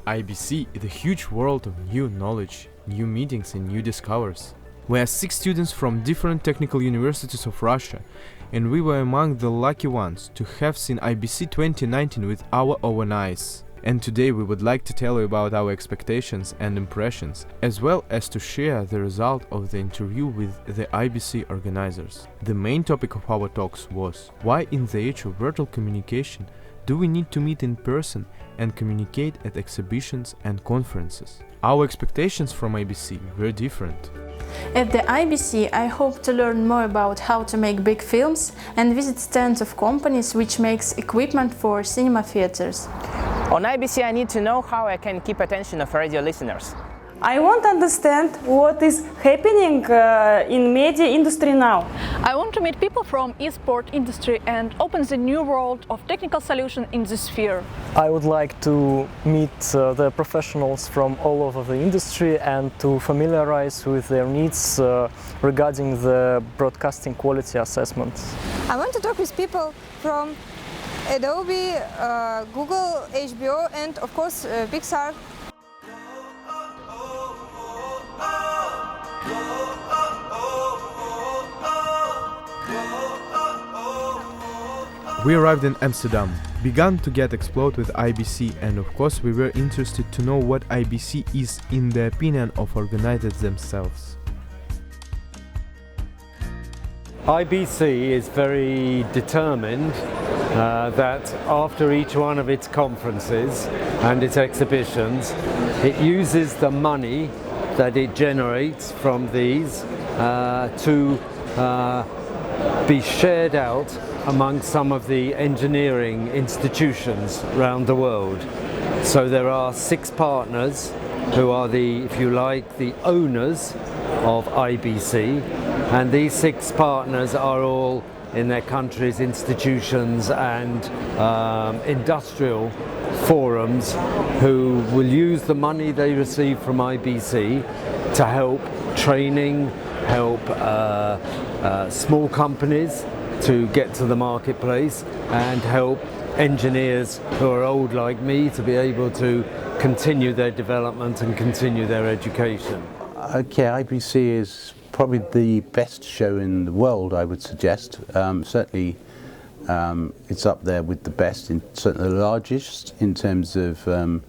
IBC is a huge world of new knowledge, new meetings and new discoveries. We are 6 students from different technical universities of Russia, and we were among the lucky ones to have seen IBC 2019 with our own eyes. And today we would like to tell you about our expectations and impressions, as well as to share the result of the interview with the IBC organizers. The main topic of our talks was why in the age of virtual communication do we need to meet in person and communicate at exhibitions and conferences? Our expectations from IBC were different. At the IBC, I hope to learn more about how to make big films and visit stands of companies which makes equipment for cinema theaters. On IBC, I need to know how I can keep attention of radio listeners. I want to understand what is happening in media industry now. I want to meet people from e-sport industry and open the new world of technical solution in this sphere. I would like to meet the professionals from all over the industry and to familiarize with their needs regarding the broadcasting quality assessment. I want to talk with people from Adobe, Google, HBO and of course Pixar. We arrived in Amsterdam, began to get explored with IBC, and of course we were interested to know what IBC is in the opinion of organizers themselves. IBC is very determined that after each one of its conferences and its exhibitions, it uses the money that it generates from these to be shared out among some of the engineering institutions around the world. So there are 6 partners who are the, if you like, the owners of IBC, and these 6 partners are all in their countries' institutions and industrial forums who will use the money they receive from IBC to help training, help small companies to get to the marketplace, and help engineers who are old like me to be able to continue their development and continue their education. Okay, IBC is probably the best show in the world, I would suggest. Certainly it's up there with the best, certainly the largest in terms of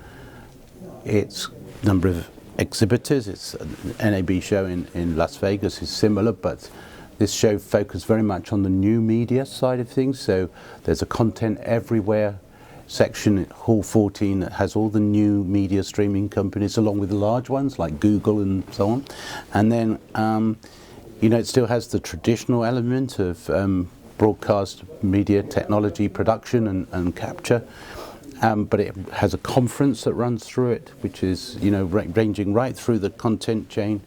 its number of exhibitors. It's an NAB show in Las Vegas is similar, but this show focused very much on the new media side of things. So there's a content everywhere section at Hall 14 that has all the new media streaming companies along with the large ones like Google and so on. And then, you know, it still has the traditional element of broadcast media technology production and capture. But it has a conference that runs through it, which is, you know, ranging right through the content chain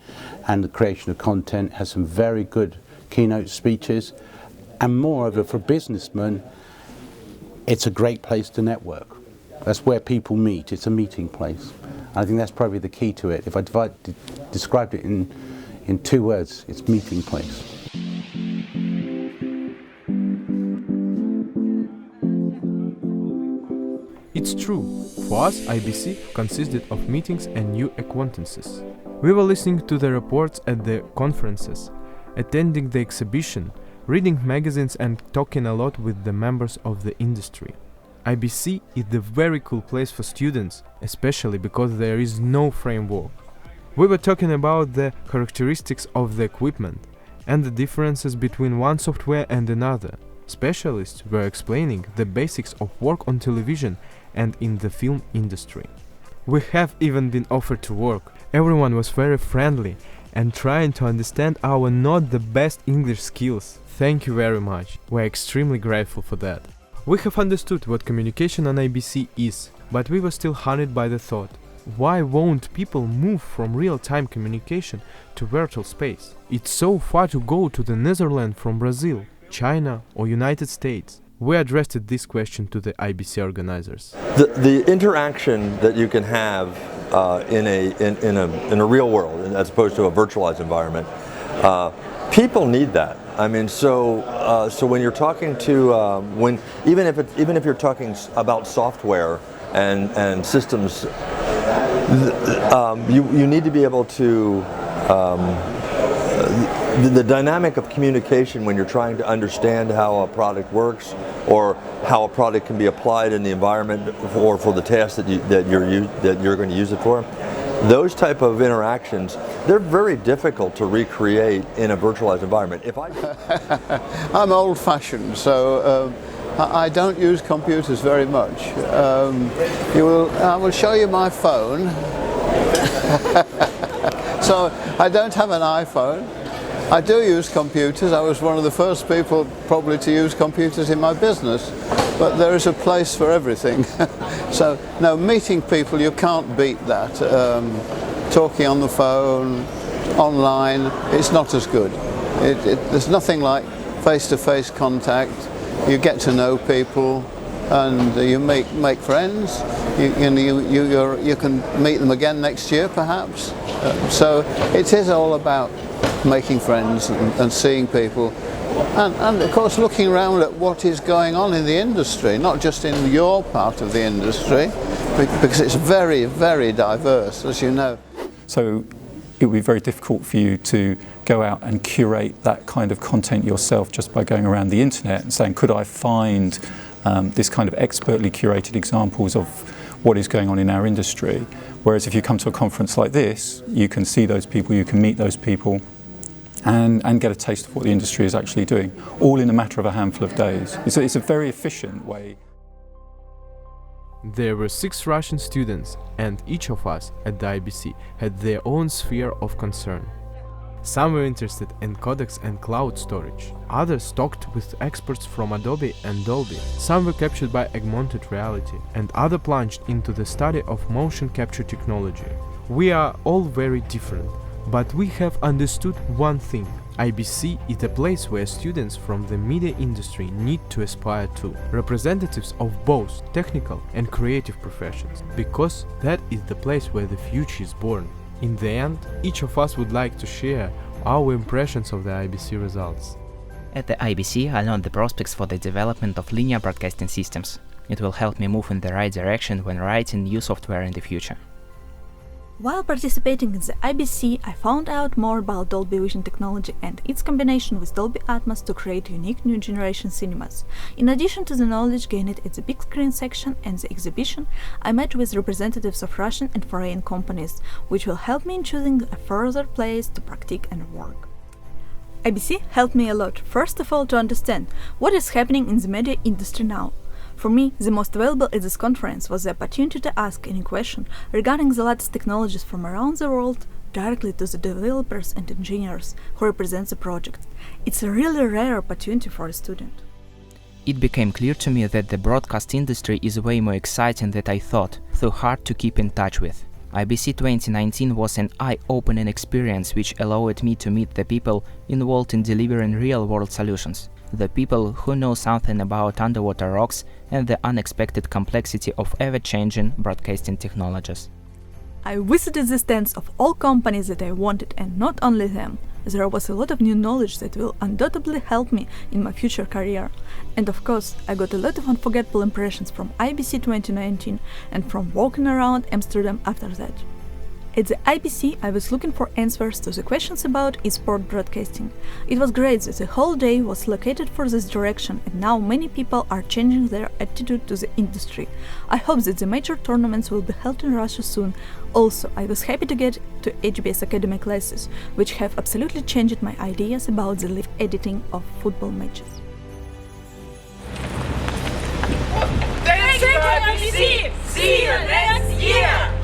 and the creation of content. Has some very good keynote speeches, and moreover, for businessmen, it's a great place to network. That's where people meet. It's a meeting place. I think that's probably the key to it. If I described it in 2 words, it's meeting place. It's true, for us IBC consisted of meetings and new acquaintances. We were listening to the reports at the conferences, attending the exhibition, reading magazines and talking a lot with the members of the industry. IBC is the very cool place for students, especially because there is no framework. We were talking about the characteristics of the equipment and the differences between one software and another. Specialists were explaining the basics of work on television and in the film industry. We have even been offered to work. Everyone was very friendly and trying to understand our not the best English skills. Thank you very much. We're extremely grateful for that. We have understood what communication on IBC is, but we were still haunted by the thought, why won't people move from real-time communication to virtual space? It's so far to go to the Netherlands from Brazil, China or United States. We addressed this question to the IBC organizers. The interaction that you can have in a real world, as opposed to a virtualized environment, people need that. I mean, so when you're talking to even if you're talking about software and systems you need to be able to the dynamic of communication when you're trying to understand how a product works or how a product can be applied in the environment or for the task that you're going to use it for. Those type of interactions, they're very difficult to recreate in a virtualized environment. I'm old-fashioned, so I don't use computers very much. I will show you my phone. So I don't have an iPhone. I do use computers. I was one of the first people probably to use computers in my business, but there is a place for everything. So no, meeting people, you can't beat that. Talking on the phone, online, it's not as good. There's nothing like face-to-face contact. You get to know people and you make friends. You can meet them again next year perhaps. So it is all about making friends and seeing people and of course looking around at what is going on in the industry, not just in your part of the industry, because it's very, very diverse, as you know. So it would be very difficult for you to go out and curate that kind of content yourself just by going around the internet and saying, could I find this kind of expertly curated examples of what is going on in our industry? Whereas if you come to a conference like this, you can see those people, you can meet those people, and get a taste of what the industry is actually doing, all in a matter of a handful of days. It's a very efficient way. There were 6 Russian students, and each of us at the IBC had their own sphere of concern. Some were interested in codecs and cloud storage, others talked with experts from Adobe and Dolby, some were captured by augmented reality, and others plunged into the study of motion capture technology. We are all very different, but we have understood one thing. IBC is a place where students from the media industry need to aspire to, representatives of both technical and creative professions, because that is the place where the future is born. In the end, each of us would like to share our impressions of the IBC results. At the IBC, I learned the prospects for the development of linear broadcasting systems. It will help me move in the right direction when writing new software in the future. While participating in the IBC, I found out more about Dolby Vision technology and its combination with Dolby Atmos to create unique new generation cinemas. In addition to the knowledge gained at the big screen section and the exhibition, I met with representatives of Russian and foreign companies, which will help me in choosing a further place to practice and work. IBC helped me a lot, first of all to understand what is happening in the media industry now. For me, the most valuable at this conference was the opportunity to ask any question regarding the latest technologies from around the world directly to the developers and engineers who represent the project. It's a really rare opportunity for a student. It became clear to me that the broadcast industry is way more exciting than I thought, though hard to keep in touch with. IBC 2019 was an eye-opening experience which allowed me to meet the people involved in delivering real-world solutions. The people who know something about underwater rocks and the unexpected complexity of ever-changing broadcasting technologies. I visited the stands of all companies that I wanted, and not only them. There was a lot of new knowledge that will undoubtedly help me in my future career. And of course, I got a lot of unforgettable impressions from IBC 2019 and from walking around Amsterdam after that. At the IBC, I was looking for answers to the questions about e-sport broadcasting. It was great that the whole day was located for this direction, and now many people are changing their attitude to the industry. I hope that the major tournaments will be held in Russia soon. Also, I was happy to get to HBS Academy classes, which have absolutely changed my ideas about the live editing of football matches. Thanks for IBC! See you next year!